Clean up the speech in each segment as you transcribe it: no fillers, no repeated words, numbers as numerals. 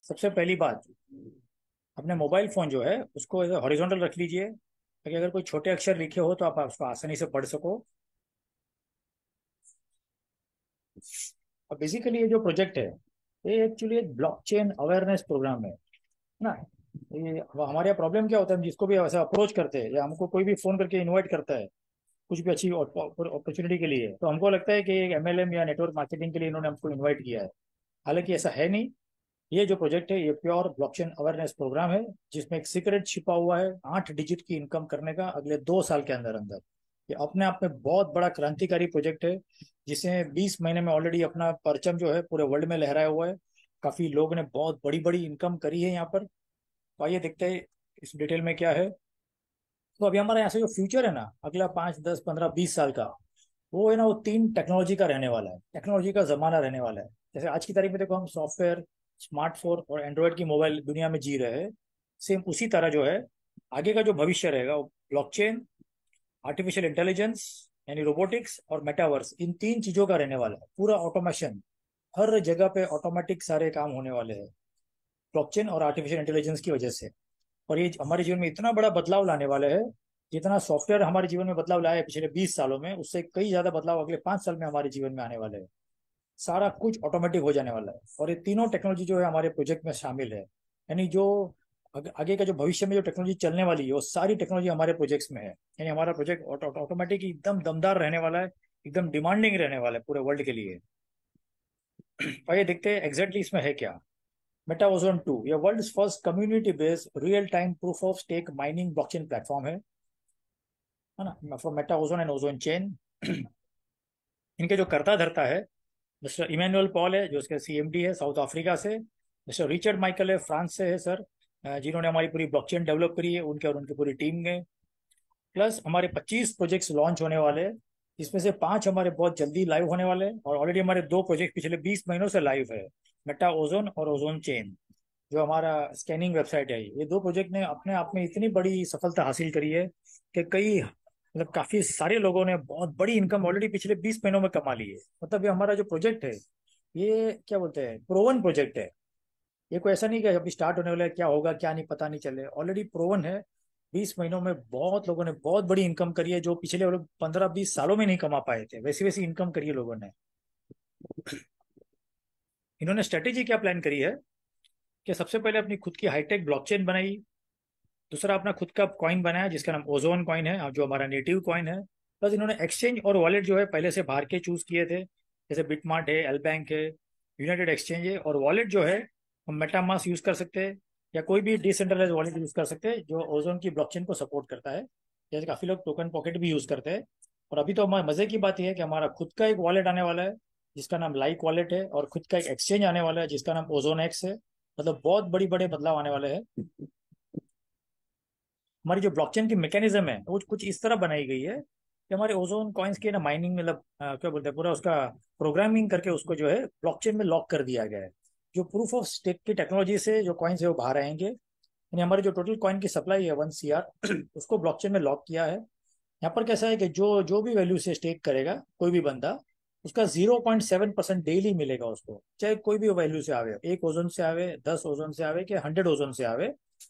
सबसे पहली बात, अपने मोबाइल फोन जो है उसको हॉरिजॉन्टल रख लीजिए ताकि अगर कोई छोटे अक्षर लिखे हो तो आप उसको आसानी से पढ़ सको। और बेसिकली ये जो प्रोजेक्ट है ये एक्चुअली एक ब्लॉकचेन अवेयरनेस प्रोग्राम है ना। ये अब हमारे यहाँ प्रॉब्लम क्या होता है, हम जिसको भी ऐसा अप्रोच करते हैं या हमको कोई भी फोन करके इनवाइट करता है कुछ भी अच्छी अपॉर्चुनिटी के लिए, तो हमको लगता है कि एमएलएम या नेटवर्क मार्केटिंग के लिए इन्होंने हमको इनवाइट किया है। हालांकि ऐसा है नहीं। ये जो प्रोजेक्ट है ये प्योर ब्लॉकचेन अवेयरनेस प्रोग्राम है जिसमें एक सीक्रेट छिपा हुआ है 8 डिजिट की इनकम करने का अगले 2 साल के अंदर अंदर। ये अपने आप में बहुत बड़ा क्रांतिकारी प्रोजेक्ट है जिसे 20 महीने में ऑलरेडी अपना परचम जो है पूरे वर्ल्ड में लहराया हुआ है। काफी लोगों ने बहुत बड़ी बड़ी इनकम करी है यहाँ पर। तो आइए देखते हैं इस डिटेल में क्या है। तो अभी हमारा यहाँ से जो फ्यूचर है ना अगला 5 10 15 20 साल का, वो है ना वो 3 टेक्नोलॉजी का रहने वाला है। टेक्नोलॉजी का जमाना रहने वाला है। जैसे आज की तारीख में देखो हम सॉफ्टवेयर, स्मार्टफोन और एंड्रॉयड की मोबाइल दुनिया में जी रहे हैं। सेम उसी तरह जो है आगे का जो भविष्य रहेगा वो ब्लॉकचेन, आर्टिफिशियल इंटेलिजेंस यानी रोबोटिक्स और मेटावर्स, इन 3 चीजों का रहने वाला है। पूरा ऑटोमेशन, हर जगह पे ऑटोमेटिक सारे काम होने वाले हैं ब्लॉकचेन और आर्टिफिशियल इंटेलिजेंस की वजह से। और ये हमारे जीवन में इतना बड़ा बदलाव लाने वाले हैं। जितना सॉफ्टवेयर हमारे जीवन में बदलाव लाया है पिछले 20 सालों में, उससे कई ज्यादा बदलाव अगले 5 साल में हमारे जीवन में आने वाले हैं। सारा कुछ ऑटोमेटिक हो जाने वाला है और ये तीनों टेक्नोलॉजी जो है हमारे प्रोजेक्ट में शामिल है। यानी जो आगे का जो भविष्य में जो टेक्नोलॉजी चलने वाली है वो सारी टेक्नोलॉजी हमारे प्रोजेक्ट्स में है। यानी हमारा प्रोजेक्ट ऑटोमेटिक एकदम दमदार रहने वाला है, एकदम डिमांडिंग रहने वाला है पूरे वर्ल्ड के लिए। और ये देखते हैं एग्जैक्टली इसमें है क्या। मेटाओजोन 2 ये world first community based real time proof of stake mining blockchain platform है ना, from Metaozone and Ozone chain. इनके जो करता धरता है मिस्टर इमैनुअल पॉल है जो उसके सीएमडी है साउथ अफ्रीका से। मिस्टर रिचर्ड माइकल है फ्रांस से है सर, जिन्होंने हमारी पूरी ब्लॉकचेन डेवलप करी है, उनके और उनकी पूरी टीम ने। प्लस हमारे 25 प्रोजेक्ट्स लॉन्च होने वाले हैं, जिसमें से 5 हमारे बहुत जल्दी लाइव होने वाले हैं और ऑलरेडी हमारे 2 प्रोजेक्ट पिछले 20 महीनों से लाइव है, मेटा ओजोन और ओजोन चेन। जो हमारा स्कैनिंग वेबसाइट है, ये 2 प्रोजेक्ट ने अपने आप में इतनी बड़ी सफलता हासिल करी है कि कई मतलब काफी सारे लोगों ने बहुत बड़ी इनकम ऑलरेडी पिछले 20 महीनों में कमा ली है। मतलब ये हमारा जो प्रोजेक्ट है ये क्या बोलते हैं प्रोवन प्रोजेक्ट है। ये कोई ऐसा नहीं कि अभी स्टार्ट होने वाला है, क्या होगा क्या नहीं पता नहीं चले, ऑलरेडी प्रोवन है। 20 महीनों में बहुत लोगों ने बहुत बड़ी इनकम करी है जो पिछले वो लोग 15 20 सालों में नहीं कमा पाए थे, वैसी वैसी इनकम करी है लोगों ने। इन्होंने स्ट्रेटेजी क्या प्लान करी है कि सबसे पहले अपनी खुद की हाईटेक ब्लॉकचेन बनाई। दूसरा अपना खुद का कॉइन बनाया जिसका नाम ओजोन कॉइन है और जो हमारा नेटिव कॉइन है। प्लस इन्होंने एक्सचेंज और वॉलेट जो है पहले से बाहर के चूज किए थे, जैसे बिटमार्ट है, एल बैंक है, यूनाइटेड एक्सचेंज है। और वॉलेट जो है हम मेटामास्क यूज कर सकते हैं या कोई भी डिसेंट्रलाइज वॉलेट यूज कर सकते हैं जो ओजोन की ब्लॉकचेन को सपोर्ट करता है। जैसे काफी लोग टोकन पॉकेट भी यूज करते हैं। और अभी तो हमारे मजे की बात यह है कि हमारा खुद का एक वॉलेट आने वाला है जिसका नाम लाइक वॉलेट है, और खुद का एक एक्सचेंज आने वाला है जिसका नाम ओजोन एक्स है। मतलब बहुत बड़ी बड़े बदलाव आने वाले हैं। हमारी जो ब्लॉकचेन की मैकेनिज्म है वो कुछ इस तरह बनाई गई है कि हमारे ओजोन कॉइन्स की ना माइनिंग मतलब क्या बोलते हैं पूरा उसका प्रोग्रामिंग करके उसको जो है ब्लॉकचेन में लॉक कर दिया गया है। जो प्रूफ ऑफ स्टेक की टेक्नोलॉजी से जो कॉइन्स है वो बाहर आएंगे, यानी हमारी जो टोटल कॉइन की सप्लाई है 1 CR उसको ब्लॉकचेन में लॉक किया है। यहाँ पर कैसा है कि जो जो भी वैल्यू से स्टेक करेगा कोई भी बंदा, उसका 0.7% डेली मिलेगा उसको, चाहे कोई भी वैल्यू से आवे, 1 ओजोन से आवे, 10 ओजोन से आवे कि 100 ओजोन से आवे,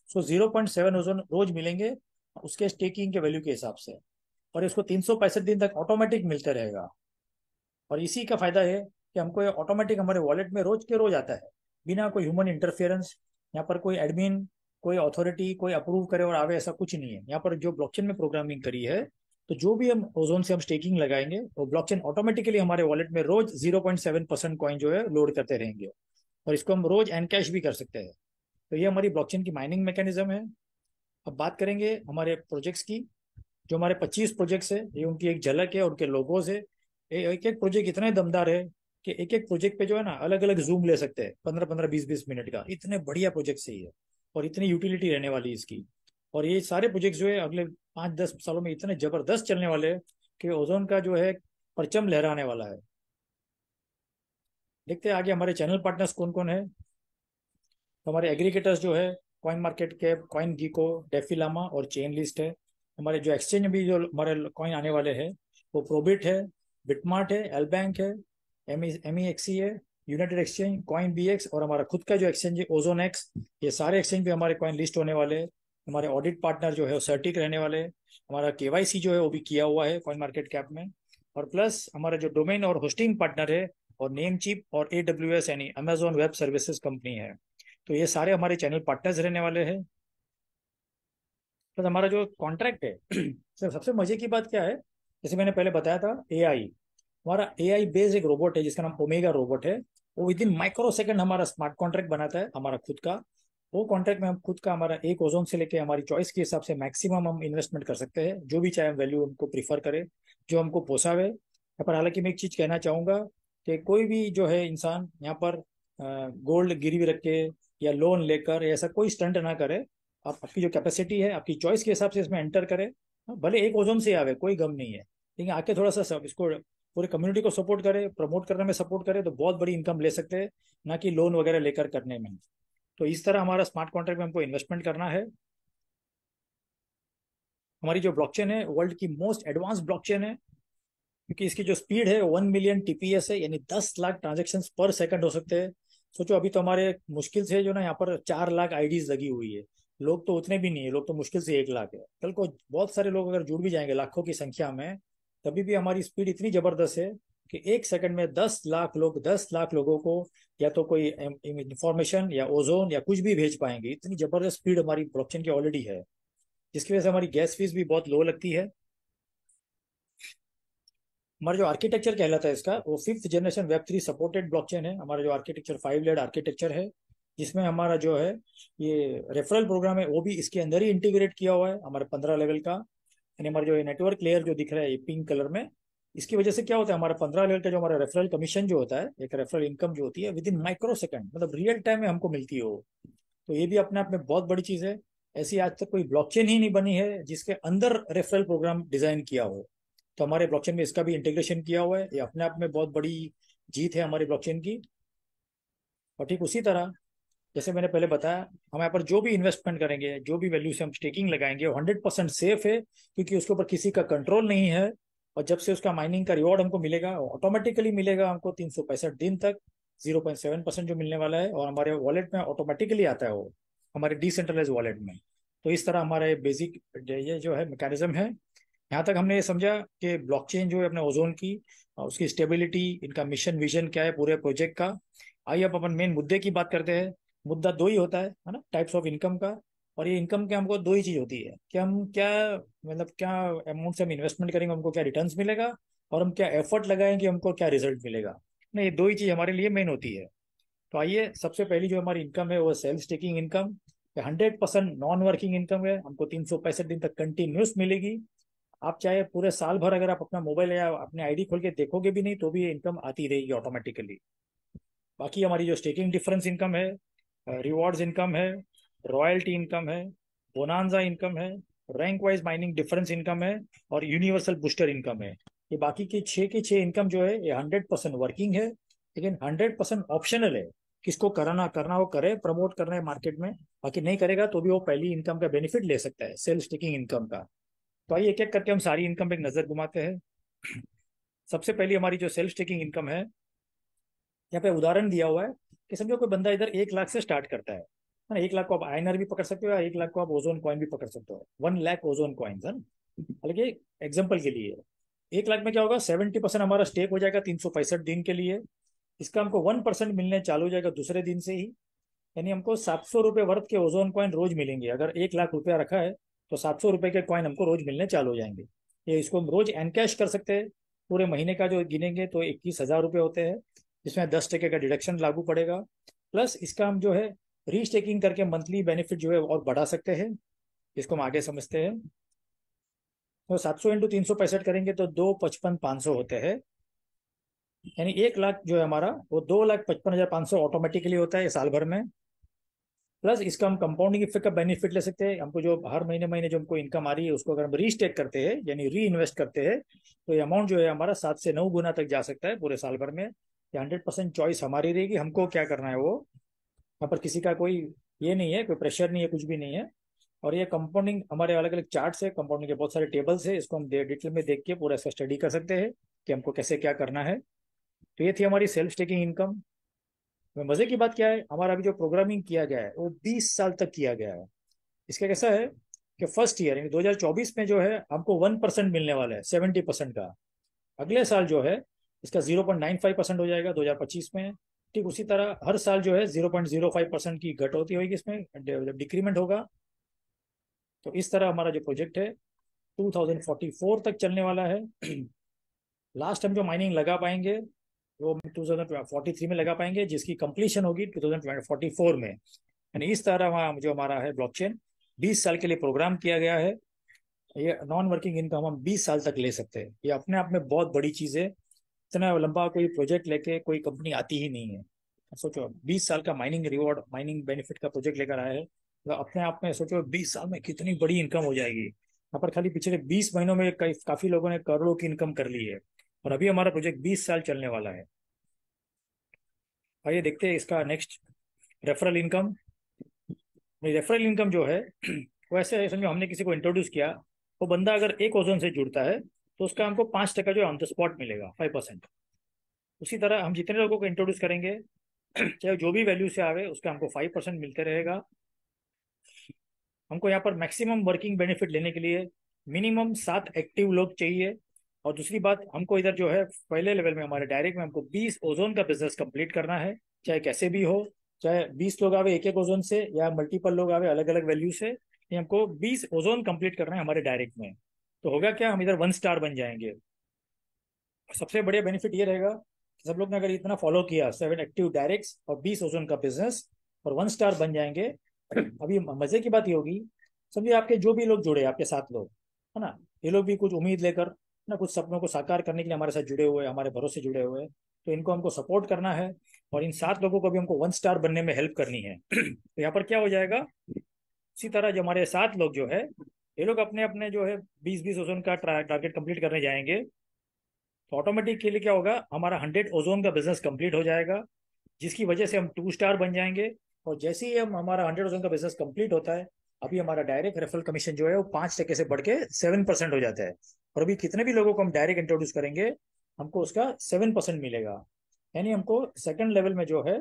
उसको 0.7 ओजोन रोज मिलेंगे उसके स्टेकिंग के वैल्यू के हिसाब से। और इसको 365 दिन तक ऑटोमेटिक मिलते रहेगा। और इसी का फायदा है कि हमको ये ऑटोमेटिक हमारे वॉलेट में रोज के रोज आता है बिना कोई ह्यूमन इंटरफेरेंस। यहाँ पर कोई एडमिन, कोई अथॉरिटी कोई अप्रूव करे और आवे ऐसा कुछ नहीं है। यहाँ पर जो ब्लॉकचेन में प्रोग्रामिंग करी है, तो जो भी हम ओजोन से हम स्टेकिंग लगाएंगे वो ब्लॉकचेन ऑटोमेटिकली हमारे वॉलेट में रोज 0.7% कॉइन जो है लोड करते रहेंगे। और इसको हम रोज एनकैश भी कर सकते हैं। तो ये हमारी ब्लॉकचेन की माइनिंग मैकेनिज्म है। अब बात करेंगे हमारे प्रोजेक्ट्स की। जो हमारे 25 प्रोजेक्ट्स है ये उनकी एक झलक है, उनके लोगोज है। एक एक प्रोजेक्ट इतना दमदार है कि एक एक प्रोजेक्ट पे जो है ना अलग अलग जूम ले सकते हैं, 15 15 20 20 मिनट का। इतने बढ़िया प्रोजेक्ट सही है और इतनी यूटिलिटी रहने वाली है इसकी। और ये सारे प्रोजेक्ट जो है अगले 5 10 सालों में इतने जबरदस्त चलने वाले हैं कि ओजोन का जो है परचम लहराने वाला है। देखते हैं आगे हमारे चैनल पार्टनर्स कौन कौन है। तो हमारे एग्रीगेटर्स जो है कॉइन मार्केट कैप, कॉइन गीको, डेफिलामा और चेन लिस्ट है। हमारे जो एक्सचेंज भी जो हमारे कॉइन आने वाले हैं वो प्रोबिट है, बिटमार्ट है, एल बैंक है, MEXC है, यूनाइटेड एक्सचेंज, कॉइन BX, और हमारा खुद का जो एक्सचेंज है ओजोन एक्स। ये सारे एक्सचेंज पे हमारे कॉइन लिस्ट होने वाले हैं। हमारे ऑडिट पार्टनर जो है वो सर्टिक रहने वाले हैं। हमारा KYC जो है वो भी किया हुआ है कॉइन मार्केट कैप में। और प्लस हमारा जो डोमेन और होस्टिंग पार्टनर है और नेम चिप और AWS यानी अमेजोन वेब सर्विसेज कंपनी है। तो ये सारे हमारे चैनल पार्टनर्स रहने वाले हैं। तो हमारा जो कॉन्ट्रैक्ट है सर, सबसे मजे की बात क्या है, जैसे मैंने पहले बताया था AI, हमारा AI बेस्ड एक रोबोट है जिसका नाम ओमेगा रोबोट है। वो विद इन माइक्रो सेकंड हमारा स्मार्ट कॉन्ट्रैक्ट बनाता है हमारा खुद का। वो कॉन्ट्रैक्ट में हम खुद का हमारा एक ओजोन से लेके हमारी चॉइस के हिसाब से मैक्सिमम हम इन्वेस्टमेंट कर सकते हैं, जो भी चाहे वैल्यू हमको प्रीफर करे, जो हमको पोसावे। यहाँ पर हालांकि मैं एक चीज कहना चाहूंगा कि कोई भी जो है इंसान यहाँ पर गोल्ड गिरवी रख के या लोन लेकर ऐसा कोई स्टंट ना करे। आप आपकी जो कैपेसिटी है आपकी चॉइस के हिसाब से इसमें एंटर करे। भले एक ओजोन से आवे कोई गम नहीं है, लेकिन आके थोड़ा सा सब इसको पूरे कम्युनिटी को सपोर्ट करे, प्रमोट करने में सपोर्ट करे, तो बहुत बड़ी इनकम ले सकते हैं, ना कि लोन वगैरह लेकर करने में। तो इस तरह हमारा स्मार्ट कॉन्ट्रैक्ट में हमको इन्वेस्टमेंट करना है। हमारी जो ब्लॉकचेन है वर्ल्ड की मोस्ट एडवांस ब्लॉकचेन है, क्योंकि इसकी जो स्पीड है 1 मिलियन TPS है, यानी 10 लाख ट्रांजेक्शन पर सेकंड हो सकते हैं। सोचो अभी तो हमारे मुश्किल से जो ना यहाँ पर 4 लाख IDs लगी हुई है। लोग तो उतने भी नहीं है, लोग तो मुश्किल से 1 लाख है। कल को बहुत सारे लोग अगर जुड़ भी जाएंगे लाखों की संख्या में, तभी भी हमारी स्पीड इतनी जबरदस्त है कि 1 सेकंड में 10 लाख लोग 10 लाख लोगों को या तो कोई इंफॉर्मेशन या ओजोन या कुछ भी भेज पाएंगे। इतनी जबरदस्त स्पीड हमारी ब्लॉकचेन की ऑलरेडी है, जिसकी वजह से हमारी गैस फीस भी बहुत लो लगती है। हमारा जो आर्किटेक्चर कहलाता है इसका, वो 5th generation Web3 supported blockchain है। हमारा जो आर्किटेक्चर 5 लेड आर्किटेक्चर है, जिसमें हमारा जो है ये रेफरल प्रोग्राम है वो भी इसके अंदर ही इंटीग्रेट किया हुआ है, हमारे 15 लेवल का। यानी हमारा जो नेटवर्क लेयर जो दिख रहा है ये पिंक कलर में, इसकी वजह से क्या होता है, हमारा 15 लेवल का जो हमारा रेफरल कमीशन जो होता है, एक रेफरल इनकम जो होती है विद इन माइक्रो सेकंड, मतलब रियल टाइम में हमको मिलती है वो। तो ये भी अपने आप में बहुत बड़ी चीज है। ऐसी आज तक कोई ब्लॉकचेन ही नहीं बनी है जिसके अंदर रेफरल प्रोग्राम डिजाइन किया हो। तो हमारे ब्लॉकचेन में इसका भी इंटीग्रेशन किया हुआ है। ये अपने आप में बहुत बड़ी जीत है हमारी ब्लॉकचेन की। और ठीक उसी तरह जैसे मैंने पहले बताया, हम यहाँ पर जो भी इन्वेस्टमेंट करेंगे, जो भी वैल्यू से हम स्टेकिंग लगाएंगे, वो 100% सेफ है, क्योंकि उसके ऊपर किसी का कंट्रोल नहीं है। और जब से उसका माइनिंग का रिवॉर्ड हमको मिलेगा, ऑटोमेटिकली मिलेगा हमको 365 दिन तक 0.7% जो मिलने वाला है, और हमारे वॉलेट में ऑटोमेटिकली आता है वो, हमारे डिसेंट्रलाइज वॉलेट में। तो इस तरह हमारे बेसिक ये जो है मैकेनिज्म है। यहाँ तक हमने ये समझा कि ब्लॉकचेन जो है अपने ओजोन की उसकी स्टेबिलिटी, इनका मिशन विजन क्या है पूरे प्रोजेक्ट का। आइए अब अपन मेन मुद्दे की बात करते हैं। मुद्दा दो ही होता है ना, टाइप्स ऑफ इनकम का। और ये इनकम के हमको दो ही चीज होती है कि हम क्या, मतलब क्या अमाउंट से हम इन्वेस्टमेंट करेंगे हमको क्या रिटर्न्स मिलेगा, और हम क्या एफर्ट लगाएंगे हमको क्या रिजल्ट मिलेगा। ना, ये दो ही चीज हमारे लिए मेन होती है। तो आइए, सबसे पहली जो हमारी इनकम है वो self staking income. 100% non working income है, हमको 365 दिन तक कंटिन्यूस मिलेगी। आप चाहे पूरे साल भर अगर आप अपना मोबाइल या अपने ID खोल के देखोगे भी नहीं, तो भी ये इनकम आती रहेगी ऑटोमेटिकली। बाकी हमारी जो स्टेकिंग डिफरेंस इनकम है, रिवॉर्ड्स इनकम है, रॉयल्टी इनकम है, बोनांजा इनकम है, rank wise mining difference income है, और यूनिवर्सल बूस्टर इनकम है। ये बाकी के छह इनकम जो है ये 100% वर्किंग है, लेकिन 100% ऑप्शनल है। किसको कराना करना हो करे, प्रमोट करना है मार्केट में, बाकी नहीं करेगा तो भी वो पहली इनकम का बेनिफिट ले सकता है सेल्फ स्टेकिंग इनकम का। तो आइए एक एक करके हम सारी इनकम पे एक नजर घुमाते हैं। सबसे पहली हमारी जो सेल्फ स्टेकिंग इनकम है, यहाँ पे उदाहरण दिया हुआ है कि समझो कोई बंदा इधर 1 लाख से स्टार्ट करता है ना। 1 लाख को आप आईएनआर भी पकड़ सकते हो, या 1 लाख को आप ओजोन कॉइन भी पकड़ सकते हो, 1 लाख ओजोन कॉइन्स है ना। हालांकि एग्जाम्पल के लिए 1 लाख में क्या होगा, 70% हमारा स्टेक हो जाएगा 365 दिन के लिए। इसका हमको 1% मिलने चालू हो जाएगा दूसरे दिन से ही। यानी हमको 700 रुपये वर्थ के ओजोन कॉइन रोज मिलेंगे। अगर 1 लाख रुपया रखा है तो 700 रुपये के कॉइन हमको रोज मिलने चालू हो जाएंगे। ये इसको हम रोज एनकैश कर सकते हैं। पूरे महीने का जो गिनेंगे तो 21,000 रुपये होते हैं, जिसमें 10% का डिडक्शन लागू पड़ेगा। प्लस इसका हम जो है रीस्टेकिंग करके मंथली बेनिफिट जो है और बढ़ा सकते हैं। इसको हम आगे समझते हैं। तो 700 × 365 करेंगे तो 2,55,500 होते हैं। यानी 1 लाख जो है हमारा वो 2,55,500 ऑटोमेटिकली होता है साल भर में। प्लस इसका हम कंपाउंडिंग इफेक्ट का बेनिफिट ले सकते हैं। हमको जो हर महीने महीने जो हमको इनकम आ रही है उसको अगर हम रीस्टेक करते हैं यानी री इन्वेस्ट करते हैं, तो ये अमाउंट जो है हमारा 7 से 9 गुना तक जा सकता है पूरे साल भर में। ये 100% चॉइस हमारी रहेगी, हमको क्या करना है वो। यहाँ पर किसी का कोई ये नहीं है, कोई प्रेशर नहीं है, कुछ भी नहीं है। और ये कंपाउंडिंग हमारे अलग अलग चार्ट्स है, कंपाउंडिंग के बहुत सारे टेबल्स है, इसको हम डिटेल में देख के पूरा इसका स्टडी कर सकते हैं कि हमको कैसे क्या करना है। तो ये थी हमारी सेल्फ स्टेकिंग इनकम। मजे की बात क्या है, हमारा अभी जो प्रोग्रामिंग किया गया है वो 20 साल तक किया गया है। इसका कैसा है कि फर्स्ट ईयर यानी 2024 में जो है हमको 1% मिलने वाला है 70% का। अगले साल जो है इसका 0.95% हो जाएगा 2025 में। ठीक उसी तरह हर साल जो है 0.05% की घटोती होगी, इसमें डिक्रीमेंट होगा। तो इस तरह हमारा जो प्रोजेक्ट है 2044 तक चलने वाला है। लास्ट हम जो माइनिंग लगा पाएंगे वो 2043 में लगा पाएंगे, जिसकी कंप्लीशन होगी 2044 में। यानी इस तरह वहाँ जो हमारा है ब्लॉकचेन 20 साल के लिए प्रोग्राम किया गया है। ये नॉन वर्किंग इनकम हम 20 साल तक ले सकते हैं। ये अपने आप में बहुत बड़ी चीज है। इतना लंबा कोई प्रोजेक्ट लेके कोई कंपनी आती ही नहीं है। सोचो 20 साल का माइनिंग रिवॉर्ड माइनिंग बेनिफिट का प्रोजेक्ट लेकर आया है, तो अपने आप में सोचो 20 साल में कितनी बड़ी इनकम हो जाएगी। यहाँ पर खाली पिछले 20 महीनों में काफी लोगों ने करोड़ों की इनकम कर ली है। और अभी हमारा प्रोजेक्ट 20 साल चलने वाला है। आइए देखते हैं इसका next referral income. Referral income जो है वो ऐसे है, समझो हमने किसी को इंट्रोड्यूस किया, वो बंदा अगर एक ओजन से जुड़ता है तो उसका हमको 5% जो ऑन द स्पॉट मिलेगा 5%। उसी तरह हम जितने लोगों को इंट्रोड्यूस करेंगे चाहे जो भी वैल्यू से आवे उसका हमको 5% मिलते रहेगा। हमको यहाँ पर मैक्सिमम वर्किंग बेनिफिट लेने के लिए मिनिमम 7 एक्टिव लोग चाहिए। और दूसरी बात, हमको इधर जो है पहले लेवल में हमारे डायरेक्ट में हमको 20 ओजोन का बिजनेस कंप्लीट करना है, चाहे कैसे भी हो। चाहे 20 लोग आवे एक एक ओजोन से या मल्टीपल लोग आवे अलग अलग वैल्यू से, ये हमको 20 ओजोन कंप्लीट करना है हमारे डायरेक्ट में। तो होगा क्या, हम इधर 1 स्टार बन जाएंगे। सबसे बढ़िया बेनिफिट ये रहेगा कि सब लोग ने अगर इतना फॉलो किया 7 एक्टिव डायरेक्ट्स और 20 ओजोन का बिजनेस और 1 स्टार बन जाएंगे। अभी मजे की बात ये होगी, समझिए आपके जो भी लोग जुड़े आपके साथ लोग, है ना, ये लोग भी कुछ उम्मीद लेकर ना कुछ सपनों को साकार करने के लिए हमारे साथ जुड़े हुए हैं, हमारे भरोसे जुड़े हुए हैं। तो इनको हमको सपोर्ट करना है और इन 7 लोगों को भी हमको 1 स्टार बनने में हेल्प करनी है। तो यहाँ पर क्या हो जाएगा, इसी तरह जो हमारे 7 लोग जो है ये लोग अपने अपने जो है 20-20 ओजोन का टारगेट कंप्लीट करने जाएंगे। तो ऑटोमेटिकली क्या होगा, हमारा 100 ओजोन का बिजनेस कंप्लीट हो जाएगा, जिसकी वजह से हम 2 स्टार बन जाएंगे। और जैसे ही हम हमारा 100 ओजोन का बिजनेस कंप्लीट होता है, अभी हमारा डायरेक्ट रेफरल कमीशन जो है वो 5% से बढ़ के 7% हो जाता है। और अभी कितने भी लोगों को हम डायरेक्ट इंट्रोड्यूस करेंगे हमको उसका 7% मिलेगा। यानी हमको सेकंड लेवल में जो है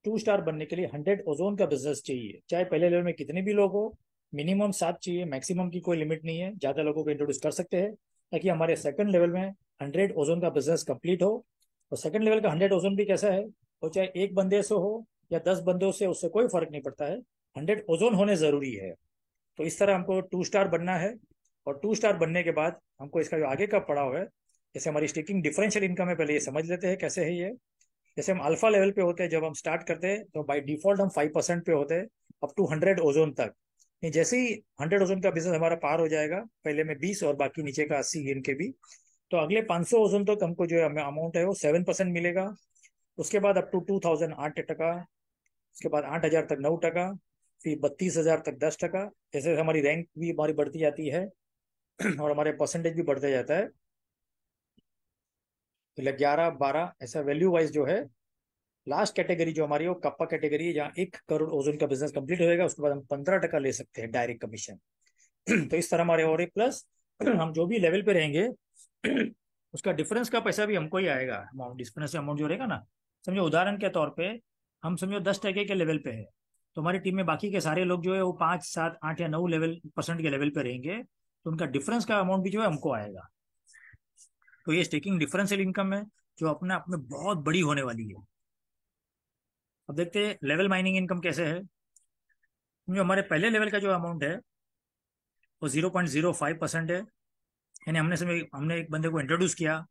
2 स्टार बनने के लिए 100 ओजोन का बिजनेस चाहिए, चाहे पहले लेवल में कितने भी लोग हो। मिनिमम 7 चाहिए, मैक्सिमम की कोई लिमिट नहीं है, ज्यादा लोगों को इंट्रोड्यूस कर सकते हैं, ताकि हमारे सेकंड लेवल में 100 ओजोन का बिजनेस कंप्लीट हो। और सेकंड लेवल का 100 ओजोन भी कैसा है, वो चाहे एक बंदे से हो या 10 बंदों से, उससे कोई फर्क नहीं पड़ता है, 100 ओजोन होने जरूरी है। तो इस तरह हमको 2 स्टार बनना है। और 2 स्टार बनने के बाद हमको इसका जो आगे का पड़ाव है, जैसे हमारी स्टेकिंग डिफरेंशियल इनकम है, पहले ये समझ लेते हैं कैसे है ये। जैसे हम अल्फा लेवल पे होते हैं, जब हम स्टार्ट करते हैं तो बाय डिफॉल्ट हम 5% पे होते हैं अप टू 100 ओजोन तक। नहीं, जैसे ही 100 ओजोन का बिजनेस हमारा पार हो जाएगा, पहले में 20 और बाकी नीचे का 80 गिन के भी, तो अगले 500 ओजोन तक हमको जो अमाउंट है वो 7% मिलेगा। उसके बाद अप टू 2000 8%, उसके बाद 8000 तक 9%, फिर 32,000 तक 10%। जैसे हमारी रैंक भी हमारी बढ़ती जाती है और हमारे परसेंटेज भी बढ़ते जाता है, तो 11 12 ऐसा वैल्यू वाइज जो है। लास्ट कैटेगरी जो हमारी वो कप्पा कैटेगरी है, जहाँ 1 करोड़ ओजोन का बिजनेस कंप्लीट हो जाएगा, उसके बाद हम 15% ले सकते हैं डायरेक्ट कमीशन। तो इस तरह हमारे और एक प्लस हम जो भी लेवल पे रहेंगे उसका डिफरेंस का पैसा भी हमको ही आएगा। अमाउंट डिफरेंस अमाउंट जो रहेगा ना, समझो उदाहरण के तौर पे हम समझो 10% के लेवल पे है, तो हमारी टीम में बाकी के सारे लोग जो है वो 5 7 8 या 9 लेवल % के लेवल पे रहेंगे, तो उनका डिफरेंस का अमाउंट भी जो है हमको आएगा। तो ये स्टेकिंग डिफरेंशियल इनकम है जो अपने आप में बहुत बड़ी होने वाली है। अब देखते हैं लेवल माइनिंग इनकम कैसे है। जो हमारे पहले लेवल का जो अमाउंट है वो 0.05% है। यानी हमने एक बंदे को इंट्रोड्यूस किया,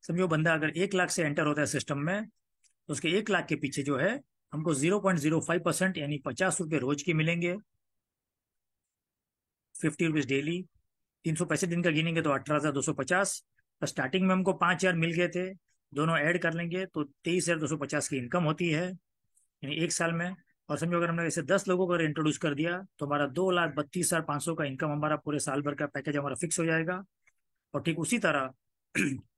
समझो बंदा अगर 1 लाख से एंटर होता है सिस्टम में, तो उसके 1 लाख के पीछे जो है हमको 0.05% यानी 50 रुपये रोज के मिलेंगे, 50 रुपीज डेली। 365 दिन का गिनेंगे तो 18,250। स्टार्टिंग में हमको 5,000 मिल गए थे, दोनों ऐड कर लेंगे तो 23,250 की इनकम होती है यानी 1 साल में। और समझो अगर हमने ऐसे 10 लोगों को इंट्रोड्यूस कर दिया तो हमारा 2,32,500 का इनकम हमारा पूरे साल भर का पैकेज हमारा फिक्स हो जाएगा। और ठीक उसी तरह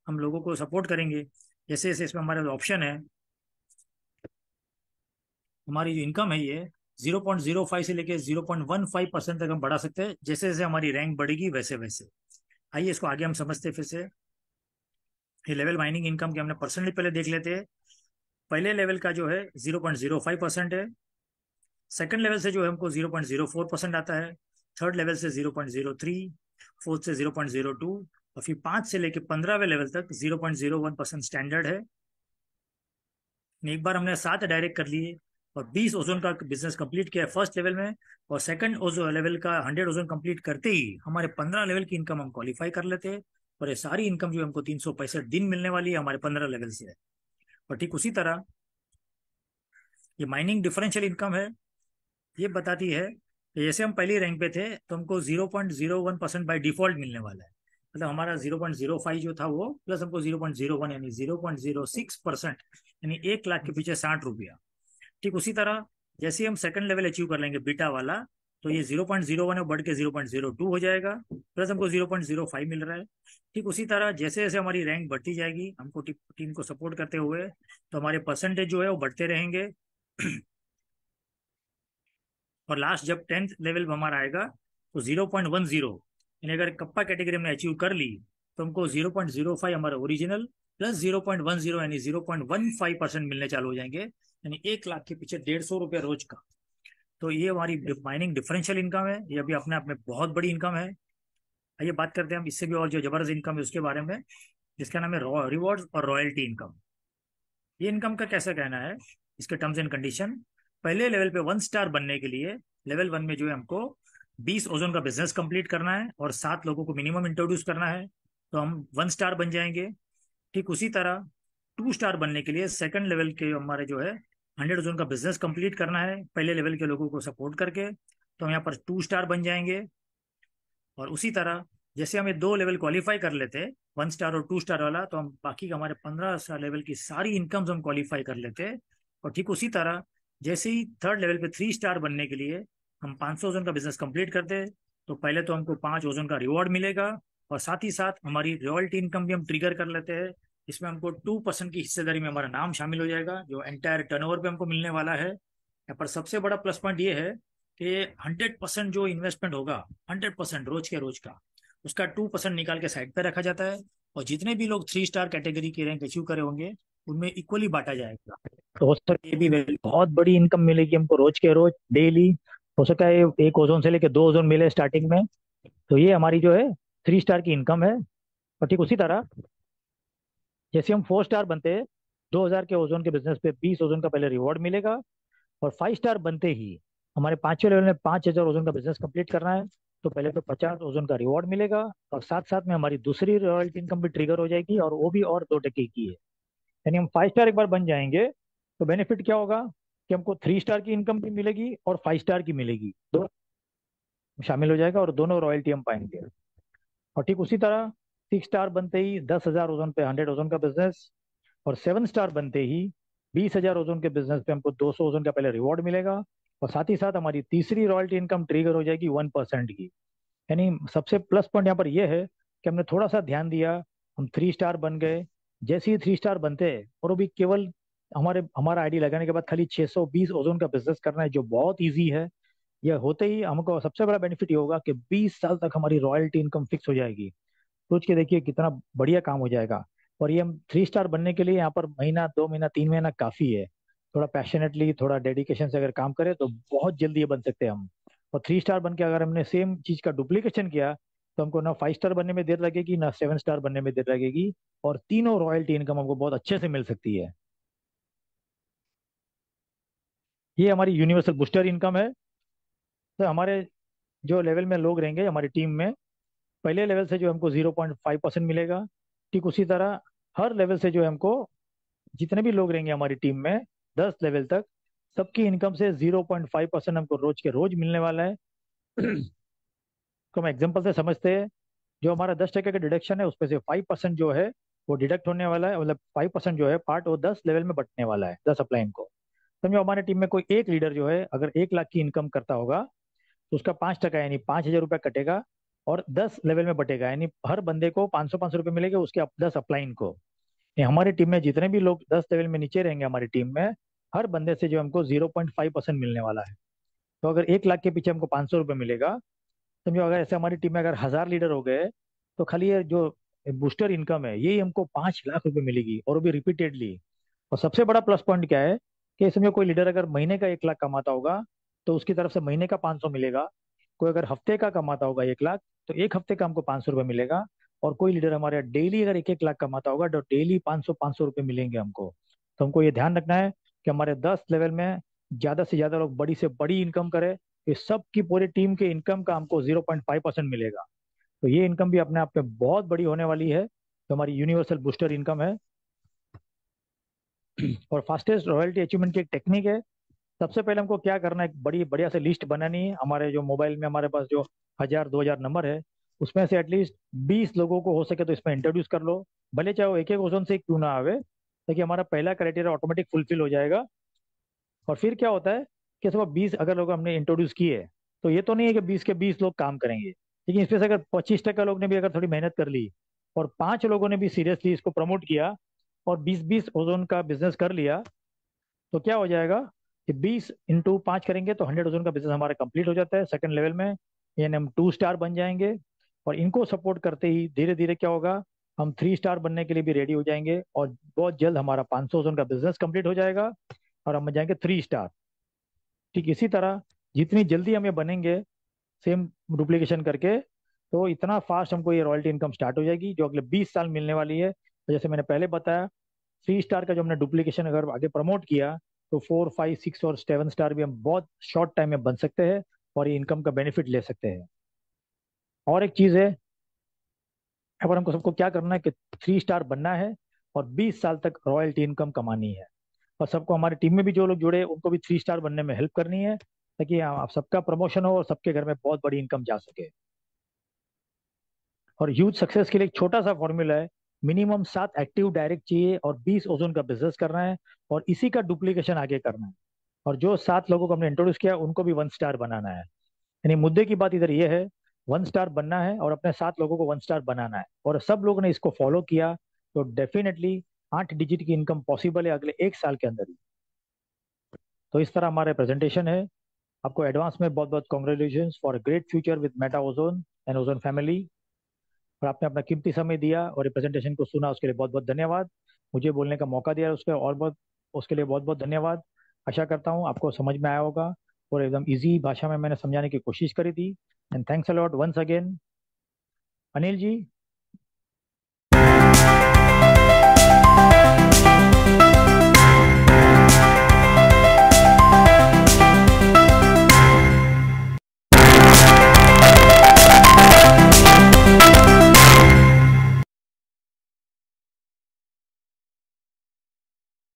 हम लोगों को सपोर्ट करेंगे, जैसे जैसे इसमें हमारे ऑप्शन है, हमारी जो इनकम है ये 0.05 से लेके 0.15% तक हम बढ़ा सकते हैं, जैसे जैसे हमारी रैंक बढ़ेगी वैसे वैसे। आइए इसको आगे हम समझते हैं फिर से। ये लेवल माइनिंग इनकम के हमने पर्सनली पहले देख लेते हैं। पहले लेवल का जो है 0.05% है। सेकंड लेवल से जो है हमको 0.04% आता है। थर्ड लेवल से 0.03, फोर्थ से 0.02, और फिर 5 से लेकर 15वें लेवल तक 0.01% स्टैंडर्ड है। एक बार हमने 7 डायरेक्ट कर लिए और 20 ओजोन का बिजनेस कंप्लीट किया फर्स्ट लेवल में, और सेकंड ओजोन लेवल का 100 ओजोन कंप्लीट करते ही हमारे 15 लेवल की इनकम हम क्वालिफाई कर लेते हैं। और ये सारी इनकम जो हमको 365 दिन मिलने वाली है हमारे 15 लेवल से है। और ठीक उसी तरह ये माइनिंग डिफरेंशियल इनकम है। ये बताती है कि जैसे हम पहली रैंक पे थे तो हमको 0.01% बाई डिफॉल्ट मिलने वाला है। मतलब हमारा 0.05 जो था वो प्लस हमको 0.01 यानी 0.06%, यानी 1 लाख के पीछे 60 रुपया। ठीक उसी तरह जैसे ही हम सेकंड लेवल अचीव कर लेंगे बीटा वाला, तो ये 0.01 है बढ़ के 0.02 हो जाएगा, प्लस हमको 0.05 मिल रहा है। ठीक उसी तरह जैसे जैसे हमारी रैंक बढ़ती जाएगी हमको टीम को सपोर्ट करते हुए, तो हमारे परसेंटेज जो है वो बढ़ते रहेंगे। और लास्ट जब 10th लेवल हमारा आएगा तो 0.10, यानी अगर कप्पा कैटेगरी में अचीव कर ली तो हमको 0.05 हमारा ओरिजिनल प्लस 0.10 यानी 0.15% मिलने चालू हो जाएंगे, यानी 1 लाख के पीछे 150 रुपया रोज का। तो ये हमारी माइनिंग डिफरेंशियल इनकम है, ये अभी अपने आप में बहुत बड़ी इनकम है। आइए बात करते हैं हम इससे भी और जो जबरदस्त इनकम है उसके बारे में, जिसका नाम है रिवॉर्ड्स और रॉयल्टी इनकम। ये इनकम का कैसा कहना है, इसके टर्म्स एंड कंडीशन। पहले लेवल पे 1 स्टार बनने के लिए लेवल 1 में जो है हमको 20 ओजोन का बिजनेस कंप्लीट करना है और 7 लोगों को मिनिमम इंट्रोड्यूस करना है, तो हम 1 स्टार बन जाएंगे। ठीक उसी तरह 2 स्टार बनने के लिए सेकंड लेवल के हमारे जो है 100 ओजोन का बिजनेस कंप्लीट करना है पहले लेवल के लोगों को सपोर्ट करके, तो हम यहाँ पर 2 स्टार बन जाएंगे। और उसी तरह जैसे हमें 2 लेवल क्वालिफाई कर लेते हैं, 1 स्टार और 2 स्टार वाला, तो हम बाकी का हमारे 15 लेवल की सारी इनकम्स हम क्वालिफाई कर लेते हैं। और ठीक उसी तरह जैसे ही थर्ड लेवल पे 3 स्टार बनने के लिए हम 500 ओजन का बिजनेस कंप्लीट करते हैं, तो पहले तो हमको 5 ओजन का रिवॉर्ड मिलेगा, और साथ ही साथ हमारी रॉयल्टी इनकम भी हम ट्रिगर कर लेते हैं। इसमें हमको 2% की हिस्सेदारी में हमारा नाम शामिल हो जाएगा जो एंटायर टर्नओवर पे हमको मिलने वाला है। यहाँ पर सबसे बड़ा प्लस पॉइंट ये है कि 100% जो इन्वेस्टमेंट होगा, 100% रोज के रोज का, उसका 2% निकाल के साइड पे रखा जाता है। और जितने भी लोग 3 स्टार कैटेगरी की रैंक अचीव करे होंगे उनमें इक्वली बांटा जाएगा। तो हो सकता है ये भी बहुत बड़ी इनकम मिलेगी हमको रोज के रोज डेली। हो सकता है एक ओजोन से लेके 2 ओजोन मिले स्टार्टिंग में। तो ये हमारी जो है 3 स्टार की इनकम है। और ठीक उसी तरह जैसे हम 4 स्टार बनते हैं, 2,000 के ओजोन के बिजनेस पे 20 ओजोन का पहले रिवॉर्ड मिलेगा। और 5 स्टार बनते ही हमारे 5वें लेवल में 5,000 ओजन का बिजनेस कंप्लीट करना है, तो पहले तो 50 ओजन का रिवॉर्ड मिलेगा, और साथ साथ में हमारी दूसरी रॉयल्टी इनकम भी ट्रिगर हो जाएगी, और वो भी और 2 टके की है। यानी हम 5 स्टार एक बार बन जाएंगे तो बेनिफिट क्या होगा कि हमको 3 स्टार की इनकम भी मिलेगी और 5 स्टार की मिलेगी, दो शामिल हो जाएगा और दोनों रॉयल्टी हम पाएंगे। और ठीक उसी तरह 6 स्टार बनते ही 10,000 ओजन पे 100 ओजन का बिजनेस, और 7 स्टार बनते ही 20,000 ओजन के बिजनेस पे हमको 200 ओजन का पहले रिवॉर्ड मिलेगा, और साथ ही साथ हमारी तीसरी रॉयल्टी इनकम ट्रिगर हो जाएगी 1% की। यानी सबसे प्लस पॉइंट यहाँ पर यह है कि हमने थोड़ा सा ध्यान दिया, हम 3 स्टार बन गए। जैसे ही 3 स्टार बनते हैं, और वो भी केवल हमारा आईडी लगाने के बाद खाली 620 ओजोन का बिजनेस करना है, जो बहुत ईजी है। यह होते ही हमको सबसे बड़ा बेनिफिट ये होगा कि 20 साल तक हमारी रॉयल्टी इनकम फिक्स हो जाएगी। सोच के देखिए कितना बढ़िया काम हो जाएगा। और ये हम 3 स्टार बनने के लिए यहाँ पर महीना 2 महीना 3 महीना काफी है। थोड़ा पैशनेटली थोड़ा डेडिकेशन से अगर काम करें तो बहुत जल्दी ये बन सकते हैं हम। और 3 स्टार बन के अगर हमने सेम चीज का डुप्लीकेशन किया तो हमको ना 5 स्टार बनने में देर लगेगी ना 7 स्टार बनने में देर लगेगी, और तीनों रॉयल्टी इनकम हमको बहुत अच्छे से मिल सकती है। ये हमारी यूनिवर्सल बूस्टर इनकम है। तो हमारे जो लेवल में लोग रहेंगे हमारी टीम में, पहले लेवल से जो हमको 0.5% मिलेगा। ठीक उसी तरह हर लेवल से जो है हमको, जितने भी लोग रहेंगे हमारी टीम में 10 लेवल तक, सबकी इनकम से 0.5% हमको रोज के रोज मिलने वाला है। तो हम एग्जाम्पल से समझते हैं, जो हमारा 10 टके का डिडक्शन है उसमें से 5% जो है वो डिडक्ट होने वाला है, मतलब 5% जो है पार्ट वो 10 लेवल में बंटने वाला है 10 अपलाइन को। समझो हमारे टीम में कोई एक लीडर जो है अगर 1 लाख की इनकम करता होगा, तो उसका 5 टका यानी 5,000 रुपया कटेगा, और 10 लेवल में बटेगा, यानी हर बंदे को 500 500 रुपये मिलेगा उसके 10 अपलाइन को। ये हमारी टीम में जितने भी लोग 10 लेवल में नीचे रहेंगे हमारी टीम में, हर बंदे से जो हमको 0.5% मिलने वाला है। तो अगर 1 लाख के पीछे हमको 500 रुपये मिलेगा, समझो अगर ऐसे हमारी टीम में अगर 1,000 लीडर हो गए, तो खाली ये जो बूस्टर इनकम है, ये हमको 5 लाख रुपए मिलेगी, और वो भी रिपीटेडली। और सबसे बड़ा प्लस पॉइंट क्या है कि समझो कोई लीडर अगर महीने का 1 लाख कमाता होगा तो उसकी तरफ से महीने का 500 मिलेगा। कोई अगर हफ्ते का कमाता होगा 1 लाख, तो एक हफ्ते का हमको 500 रुपये मिलेगा। और कोई लीडर हमारे डेली अगर 1-1 लाख कमाता होगा तो डेली 500-500 रुपये मिलेंगे हमको। तो हमको ये ध्यान रखना है कि हमारे 10 लेवल में ज्यादा से ज्यादा लोग बड़ी से बड़ी इनकम करें। इस सब की पूरी टीम के इनकम का हमको 0.5% मिलेगा। तो ये इनकम भी अपने आप में बहुत बड़ी होने वाली है, तो हमारी यूनिवर्सल बूस्टर इनकम है। और फास्टेस्ट रॉयल्टी अचीवमेंट की एक टेक्निक है। सबसे पहले हमको क्या करना है, एक बड़ी बढ़िया से लिस्ट बनानी है। हमारे जो मोबाइल में हमारे पास जो 1000-2000 नंबर है, उसमें से एटलीस्ट 20 लोगों को हो सके तो इसमें इंट्रोड्यूस कर लो। भले चाहे वो एक एक ओजन से क्यों ना आवे, ताकि हमारा पहला क्राइटेरिया ऑटोमेटिक फुलफिल हो जाएगा। और फिर क्या होता है कि सुबह 20 लोग हमने इंट्रोड्यूस किए, तो ये तो नहीं है कि 20 के 20 लोग काम करेंगे। लेकिन इसमें से अगर 25% लोग ने भी अगर थोड़ी मेहनत कर ली, और 5 लोगों ने भी सीरियसली इसको प्रमोट किया, और 20-20 ओजोन का बिजनेस कर लिया, तो क्या हो जाएगा कि 20 × 5 करेंगे तो 100 ओजोन का बिजनेस हमारा कंप्लीट हो जाता है सेकंड लेवल में। यानी हम 2 स्टार बन जाएंगे। और इनको सपोर्ट करते ही धीरे धीरे क्या होगा, हम 3 स्टार बनने के लिए भी रेडी हो जाएंगे, और बहुत जल्द हमारा 500 ओजोन का बिजनेस कंप्लीट हो जाएगा, और हम बन जाएंगे 3 स्टार। ठीक इसी तरह जितनी जल्दी हम ये बनेंगे, सेम डुप्लीकेशन करके, तो इतना फास्ट हमको ये रॉयल्टी इनकम स्टार्ट हो जाएगी जो अगले 20 साल मिलने वाली है। तो जैसे मैंने पहले बताया, 3 स्टार का जो हमने डुप्लीकेशन अगर आगे प्रमोट किया, तो 4, 5, 6 और 7 स्टार भी हम बहुत शॉर्ट टाइम में बन सकते हैं, और ये इनकम का बेनिफिट ले सकते हैं। और एक चीज़ है, अब हमको सबको क्या करना है कि 3 स्टार बनना है, और 20 साल तक रॉयल्टी इनकम कमानी है। और सबको, हमारी टीम में भी जो लोग जुड़े हैं, उनको भी 3 स्टार बनने में हेल्प करनी है, ताकि आप सबका प्रमोशन हो और सबके घर में बहुत बड़ी इनकम जा सके। और ह्यूज सक्सेस के लिए एक छोटा सा फॉर्मूला है। मिनिमम 7 एक्टिव डायरेक्ट चाहिए, और 20 ओजोन का बिजनेस करना है, और इसी का डुप्लीकेशन आगे करना है। और जो 7 लोगों को हमने इंट्रोड्यूस किया उनको भी 1 स्टार बनाना है। यानी मुद्दे की बात इधर ये है, 1 स्टार बनना है और अपने 7 लोगों को 1 स्टार बनाना है, और सब लोगों ने इसको फॉलो किया, तो डेफिनेटली 8 डिजिट की इनकम पॉसिबल है अगले 1 साल के अंदर ही। तो इस तरह हमारे प्रेजेंटेशन है। आपको एडवांस में बहुत बहुत congratulation for great future with Meta ozone and ozone family. और आपने अपना कीमती समय दिया और ये प्रेजेंटेशन को सुना, उसके लिए बहुत बहुत धन्यवाद। मुझे बोलने का मौका दिया उसके और बहुत, उसके लिए बहुत बहुत धन्यवाद। आशा करता हूँ आपको समझ में आया होगा, और एकदम इजी भाषा में मैंने समझाने की कोशिश करी थी। And thanks a lot once again. Anil ji,